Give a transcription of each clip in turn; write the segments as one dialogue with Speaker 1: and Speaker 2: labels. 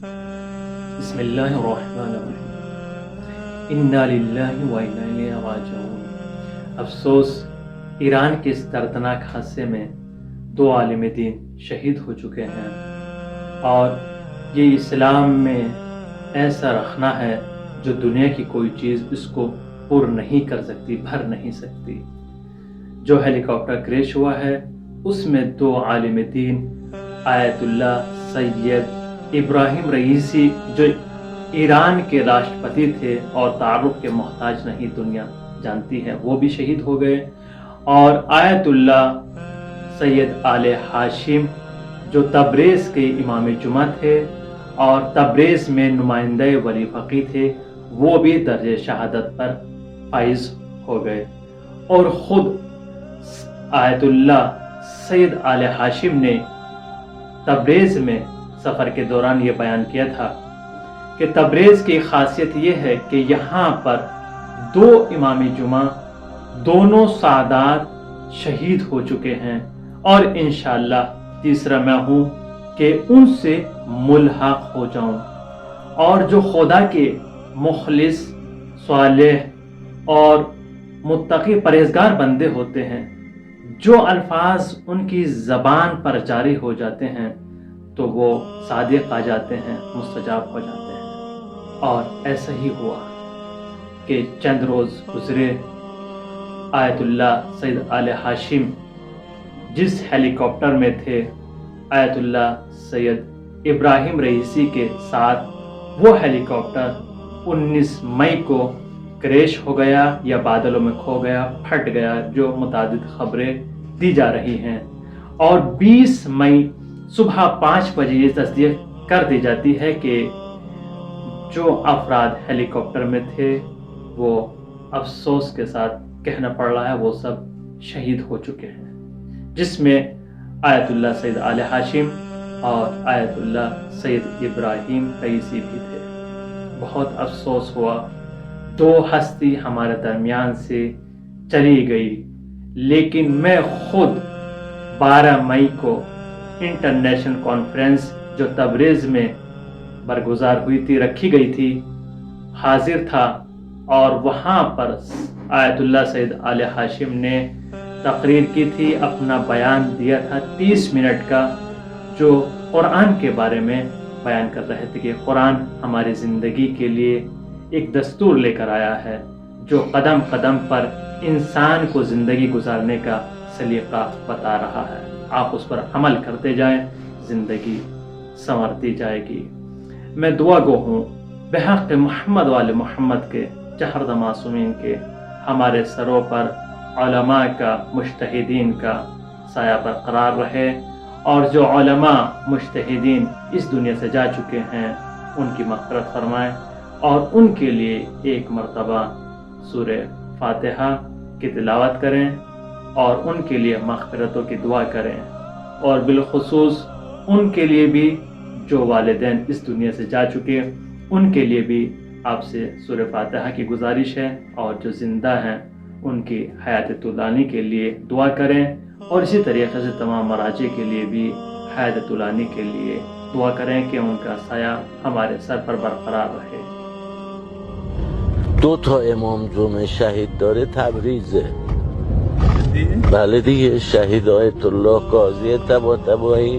Speaker 1: بسم اللہ الرحمن الرحیم انا للہ و انا الیہ راجعون۔ افسوس، ایران کے اس دردناک حادثے میں 2 عالم دین شہید ہو چکے ہیں، اور یہ اسلام میں ایسا رکھنا ہے جو دنیا کی کوئی چیز اس کو پر نہیں کر سکتی، بھر نہیں سکتی۔ جو ہیلی کاپٹر کریش ہوا ہے اس میں 2 عالم دین آیت اللہ سید ابراہیم رئیسی، جو ایران کے راشٹرپتی تھے اور تعارف کے محتاج نہیں دنیا جانتی ہے، وہ بھی شہید ہو گئے، اور آیت اللہ سید آل ہاشم جو تبریز کے امام جمعہ تھے اور تبریز میں نمائندہ ولی فقیہ تھے، وہ بھی درجہ شہادت پر فائز ہو گئے۔ اور خود آیت اللہ سید آل ہاشم نے تبریز میں سفر کے دوران یہ بیان کیا تھا کہ تبریز کی خاصیت یہ ہے کہ یہاں پر 2 امام جمعہ، دونوں سادات شہید ہو چکے ہیں، اور انشاءاللہ تیسرا میں ہوں کہ ان سے ملحق ہو جاؤں۔ اور جو خدا کے مخلص، صالح اور متقی پرہیزگار بندے ہوتے ہیں، جو الفاظ ان کی زبان پر جاری ہو جاتے ہیں تو وہ صادق آ جاتے ہیں، مستجاب ہو جاتے ہیں۔ اور ایسا ہی ہوا کہ چند روز گزرے، آیت اللہ سید آل ہاشم جس ہیلی کاپٹر میں تھے آیت اللہ سید ابراہیم رئیسی کے ساتھ، وہ ہیلی کاپٹر 19 مئی کو کریش ہو گیا یا بادلوں میں کھو گیا، پھٹ گیا، جو متعدد خبریں دی جا رہی ہیں، اور 20 مئی صبح 5 بجے یہ تصدیق کر دی جاتی ہے کہ جو افراد ہیلی کاپٹر میں تھے وہ افسوس کے ساتھ کہنا پڑ رہا ہے وہ سب شہید ہو چکے ہیں، جس میں آیت اللہ سید آل ہاشم اور آیت اللہ سید ابراہیم رئیسی بھی تھے۔ بہت افسوس ہوا، 2 ہستی ہمارے درمیان سے چلی گئی، لیکن میں خود 12 مئی کو انٹرنیشنل کانفرنس جو تبریز میں برگزار ہوئی تھی، رکھی گئی تھی، حاضر تھا، اور وہاں پر آیت اللہ سید آل ہاشم نے تقریر کی تھی، اپنا بیان دیا تھا 30 منٹ کا، جو قرآن کے بارے میں بیان کر رہے تھے کہ قرآن ہماری زندگی کے لیے ایک دستور لے کر آیا ہے جو قدم قدم پر انسان کو زندگی گزارنے کا سلیقہ بتا رہا ہے، آپ اس پر عمل کرتے جائیں، زندگی سنورتی جائے گی۔ میں دعا گو ہوں بحق محمد وال محمد کے، جہر معصومین کے، ہمارے سروں پر علماء کا، مجتہدین کا سایہ برقرار رہے، اور جو علماء مجتہدین اس دنیا سے جا چکے ہیں ان کی مغفرت فرمائے، اور ان کے لیے ایک مرتبہ سورہ فاتحہ کی تلاوت کریں اور ان کے لیے مغفرتوں کی دعا کریں، اور بالخصوص ان کے لیے بھی جو والدین اس دنیا سے جا چکے، ان کے لیے بھی آپ سے سورہ فاتحہ کی گزارش ہے، اور جو زندہ ہیں ان کی حیات طولانی کے لیے دعا کریں، اور اسی طریقے سے تمام مراجع کے لیے بھی حیات طولانی کے لیے دعا کریں کہ ان کا سایہ ہمارے سر پر برقرار رہے۔
Speaker 2: 2 امام جمعه شهید داره تبریزه. بله دیگه، شهید آیت الله قاضی طباطبایی،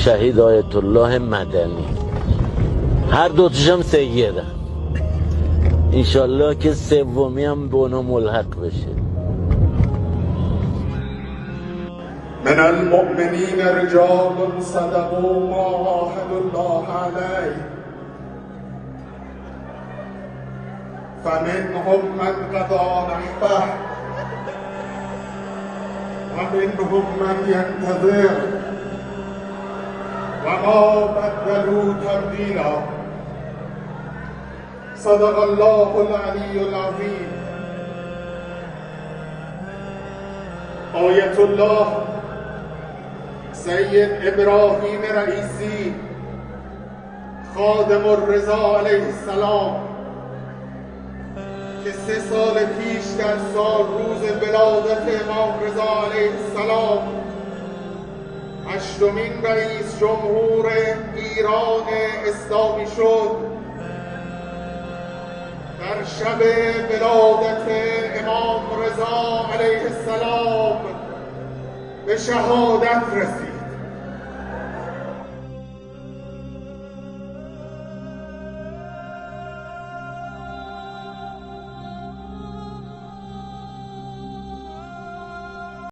Speaker 2: شهید آیت الله مدنی، هر 2 هم سیده، انشالله که 3 هم به اونا ملحق بشه.
Speaker 3: من المؤمنین رجال صدقوا ما عاهدوا الله علیه فمنهم من قضى نحبه ومنهم من ينتظر وما بدلوا تبديلا صدق الله العلي العظيم۔ آیت الله سید ابراهیم رئیسی خادم الرضا علیه السلام که 3 سال پیش در روز ولادت امام رضا علیه السلام هشتمین رئیس جمهور ایران اسلامی شد. در شب ولادت امام رضا علیه السلام به شهادت رسید.